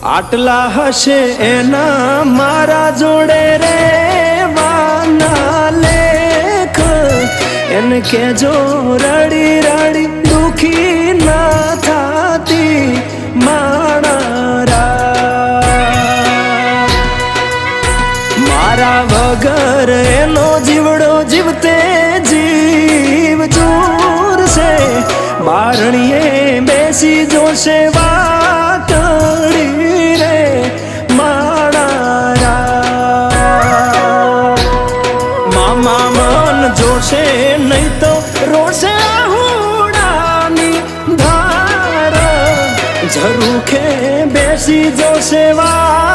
આટલા હશે એના મારા જોડે રે વાના લેખ એને કેજો રડી રડી દુખી ના થાતી માણા મારા વગર એનો જીવડો જીવતે જીવ જોરશે બારણીએ બેસી જોશે વાતડી રે માણા મામા મન જોશે નહીં તો રોશે હુડાની ધાર ઝરૂખે બેસી જોશે વા